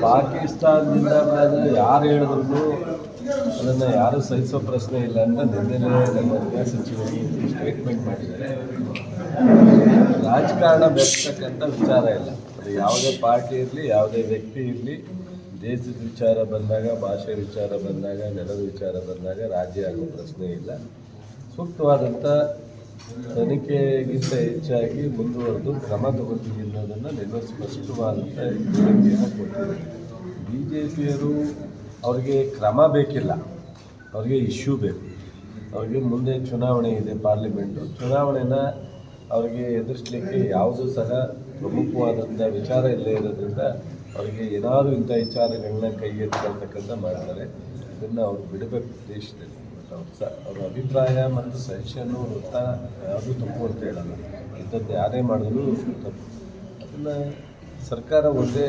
ಪಾಕಿಸ್ತಾನದಿಂದ ಯಾರು ಹೇಳಿದ್ರು ಅದನ್ನು ಯಾರು ಸಹಿಸೋ ಪ್ರಶ್ನೆ ಇಲ್ಲ ಅಂತ ನಿನ್ನೆನೇ ನಮ್ಮ ಗೃಹ ಸಚಿವರು ಸ್ಟೇಟ್ಮೆಂಟ್ ಮಾಡಿದ್ದಾರೆ. ರಾಜಕಾರಣ ಬೆಳೆಸ್ತಕ್ಕಂಥ ವಿಚಾರ ಇಲ್ಲ. ಅದು ಯಾವುದೇ ಪಾರ್ಟಿ ಇರಲಿ, ಯಾವುದೇ ವ್ಯಕ್ತಿ ಇರಲಿ, ದೇಶದ ವಿಚಾರ ಬಂದಾಗ, ಭಾಷೆ ವಿಚಾರ ಬಂದಾಗ, ನೆಲದ ವಿಚಾರ ಬಂದಾಗ ರಾಜ್ಯ ಆಗೋ ಪ್ರಶ್ನೆ ಇಲ್ಲ. ಸೂಕ್ತವಾದಂಥ ತನಿಖೆಗಿಂತ ಹೆಚ್ಚಾಗಿ ಮುಂದುವರೆದು ಕ್ರಮ ತಗೋತೀವಿ ಅನ್ನೋದನ್ನು ನಿನ್ನೆ ಸ್ಪಷ್ಟವಾದಂಥ ಹೇಳಿಕೆಯನ್ನು ಕೊಟ್ಟಿದ್ದಾರೆ. BJPಯರು ಅವ್ರಿಗೆ ಕ್ರಮ ಬೇಕಿಲ್ಲ, ಅವ್ರಿಗೆ ಇಶ್ಯೂ ಬೇಕು. ಅವ್ರಿಗೆ ಮುಂದೆ ಚುನಾವಣೆ ಇದೆ, ಪಾರ್ಲಿಮೆಂಟು ಚುನಾವಣೆನ ಅವ್ರಿಗೆ ಎದುರಿಸಲಿಕ್ಕೆ ಯಾವುದೂ ಸಹ ಪ್ರಮುಖವಾದಂಥ ವಿಚಾರ ಇಲ್ಲದೇ ಇರೋದ್ರಿಂದ ಅವರಿಗೆ ಏನಾದರೂ ಇಂಥ ವಿಚಾರಗಳನ್ನ ಕೈಗೆತ್ತಿಕೊಳ್ತಕ್ಕಂಥ ಮಾಡ್ತಾರೆ. ಇದನ್ನು ಅವ್ರು ಬಿಡಬೇಕು ದೇಶದಲ್ಲಿ. ಅವ್ರ ಅಭಿಪ್ರಾಯ ಮತ್ತು ಸಜೆಷನ್ನು ವೃತ್ತ ಯಾವುದೂ ತಪ್ಪು ಅಂತ ಹೇಳಲ್ಲ. ಇಂಥದ್ದು ಯಾರೇ ಮಾಡಿದ್ರು ತಪ್ಪು. ಅದನ್ನು ಸರ್ಕಾರ ಒಂದೇ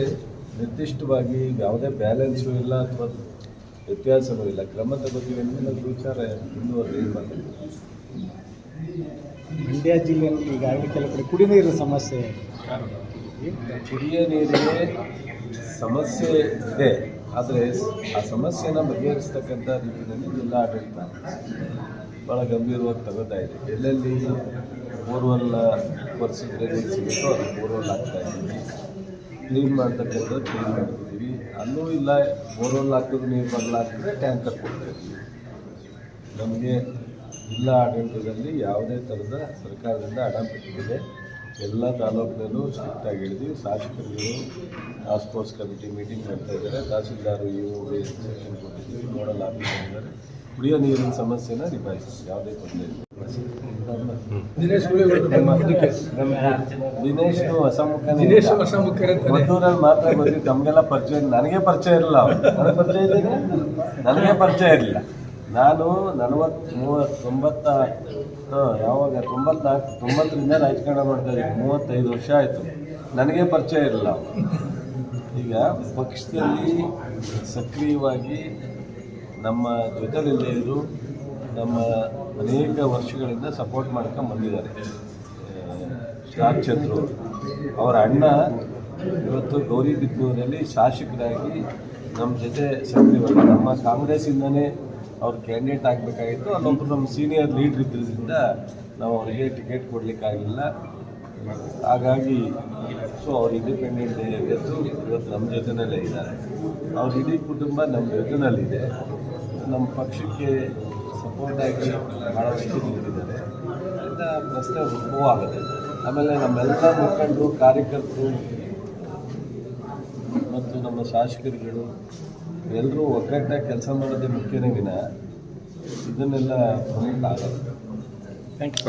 ನಿರ್ದಿಷ್ಟವಾಗಿ ಯಾವುದೇ ಬ್ಯಾಲೆನ್ಸು ಇಲ್ಲ ಅಥವಾ ವ್ಯತ್ಯಾಸವೂ ಇಲ್ಲ, ಕ್ರಮ ತಗೋತೀವಿ ಅಂದರೆ ಅದು ವಿಚಾರ ಮುಂದುವರೆದು ಬಂದಿದೆ. ಮಂಡ್ಯ ಜಿಲ್ಲೆಯಲ್ಲಿ ಈಗಾಗಲೇ ಕೆಲವು ಕಡೆ ಕುಡಿಯ ನೀರಿನ ಸಮಸ್ಯೆ, ಕುಡಿಯ ನೀರಿಗೆ ಸಮಸ್ಯೆ ಇದೆ. ಆದರೆ ಆ ಸಮಸ್ಯೆನ ಬಗೆಹರಿಸ್ತಕ್ಕಂಥ ರೀತಿಯಲ್ಲಿ ಜಿಲ್ಲಾಡಳಿತ ಭಾಳ ಗಂಭೀರವಾಗಿ ತಗೋತಾ ಇದೆ. ಎಲ್ಲೆಲ್ಲಿ ಬೋರ್ವೆಲ್ ವರ್ಷದ್ರೆ ಸಿಗುತ್ತೋ ಅದು ಬೋರ್ವೆಲ್ ಆಗ್ತಾಯಿದ್ದೀವಿ, ಕ್ಲೀನ್ ಮಾಡ್ತಕ್ಕಂಥದ್ದು ಕ್ಲೀನ್ ಮಾಡ್ತಿದ್ದೀವಿ. ಅಲ್ಲೂ ಇಲ್ಲ, ಬೋರ್ವೆಲ್ ಹಾಕಿದ್ರೆ ನೀರು ಬರಲಾಗ್ತದೆ, ಟ್ಯಾಂಕರ್ ಕೊಡ್ತಾಯಿದ್ದೀವಿ. ನಮಗೆ ಜಿಲ್ಲಾ ಆಡಳಿತದಲ್ಲಿ ಯಾವುದೇ ಥರದ ಸರ್ಕಾರದಿಂದ ಹಣ ಎಲ್ಲ ತಾಲೂಕಿನಲ್ಲೂ ಸ್ಟ್ರಿಕ್ಟಾಗಿ ಹೇಳಿದ್ವಿ. ಶಾಸಕರುಗಳು ಟಾಸ್ಕ್ ಫೋರ್ಸ್ ಕಮಿಟಿ ಮೀಟಿಂಗ್ ಮಾಡ್ತಾ ಇದ್ದಾರೆ. ತಹಸೀಲ್ದಾರು ಇನ್ಸ್ಟ್ರಕ್ಷನ್ ಕೊಟ್ಟಿದ್ದೀವಿ, ನೋಡಲ್ ಆಫೀಸರ್ ಇದ್ದಾರೆ. ಕುಡಿಯೋ ನೀರಿನ ಸಮಸ್ಯೆನ ನಿಭಾಯಿಸ್ತೀವಿ, ಯಾವುದೇ ತೊಂದರೆ ಇಲ್ಲ. ದಿನೇಶ್ ಹೊಸಮುಖ ಮದ್ದೂರಲ್ಲಿ ಮಾತ್ರ ಗೊತ್ತಿದ್ದು, ನಮಗೆಲ್ಲ ಪರಿಚಯ. ನನಗೆ ಪರಿಚಯ ಇರಲಿಲ್ಲ, ನನಗೆ ಪರಿಚಯ ಇದ್ದೇನೆ, ನನಗೆ ಪರಿಚಯ ಇರಲಿಲ್ಲ. ನಾನು 90ರಿಂದ ರಾಜಕಾರಣ ಮಾಡ್ತಾಯಿದ್ದೆ. 35 ವರ್ಷ ಆಯಿತು, ನನಗೆ ಪರಿಚಯ ಇರಲಿಲ್ಲ. ಈಗ ಪಕ್ಷದಲ್ಲಿ ಸಕ್ರಿಯವಾಗಿ ನಮ್ಮ ಜೊತೆಲಿದ್ದು ನಮ್ಮ ಅನೇಕ ವರ್ಷಗಳಿಂದ ಸಪೋರ್ಟ್ ಮಾಡ್ಕೊಂಡು ಬಂದಿದ್ದಾರೆ. ಸ್ಟಾರ್ ಚಂದ್ರು ಅವರ ಅಣ್ಣ ಇವತ್ತು ಗೌರಿಬಿದನೂರಲ್ಲಿ ಶಾಸಕರಾಗಿ ನಮ್ಮ ಜೊತೆ ಸಕ್ರಿಯವಾಗಿ, ನಮ್ಮ ಕಾಂಗ್ರೆಸ್ಸಿಂದನೇ ಅವ್ರು ಕ್ಯಾಂಡಿಡೇಟ್ ಆಗಬೇಕಾಗಿತ್ತು. ಅಲ್ಲೊಬ್ಬರು ನಮ್ಮ ಸೀನಿಯರ್ ಲೀಡ್ರ್ ಇದ್ದಿದ್ದರಿಂದ ನಾವು ಅವರಿಗೆ ಟಿಕೆಟ್ ಕೊಡಲಿಕ್ಕಾಗಲಿಲ್ಲ. ಹಾಗಾಗಿ ಅವ್ರು ಇಂಡಿಪೆಂಡೆಂಟ್ ಗೆದ್ದು ಇವತ್ತು ನಮ್ಮ ಜೊತೆಯಲ್ಲೇ ಇದ್ದಾರೆ. ಅವ್ರ ಇಡೀ ಕುಟುಂಬ ನಮ್ಮ ಜೊತೆಯಲ್ಲಿದೆ. ನಮ್ಮ ಪಕ್ಷಕ್ಕೆ ಸಪೋರ್ಟಾಗಿ ಭಾಳಷ್ಟು ನಿಂತಿದ್ದಾರೆ. ಅದರಿಂದ ಪ್ರಶ್ನೆ ಉದ್ಭವ ಆಗುತ್ತೆ. ಆಮೇಲೆ ನಮ್ಮೆಲ್ಲ ಮುಖಂಡರು, ಕಾರ್ಯಕರ್ತರು ಮತ್ತು ನಮ್ಮ ಶಾಸಕರುಗಳು ಎಲ್ಲರೂ ಒಗ್ಗಟ್ಟಾಗಿ ಕೆಲಸ ಮಾಡೋದೇ ಮುಖ್ಯನೇ ವಿನ ಇದನ್ನೆಲ್ಲ ಪ್ರಮುಖ ಆಗಲ್ಲ. Thank you.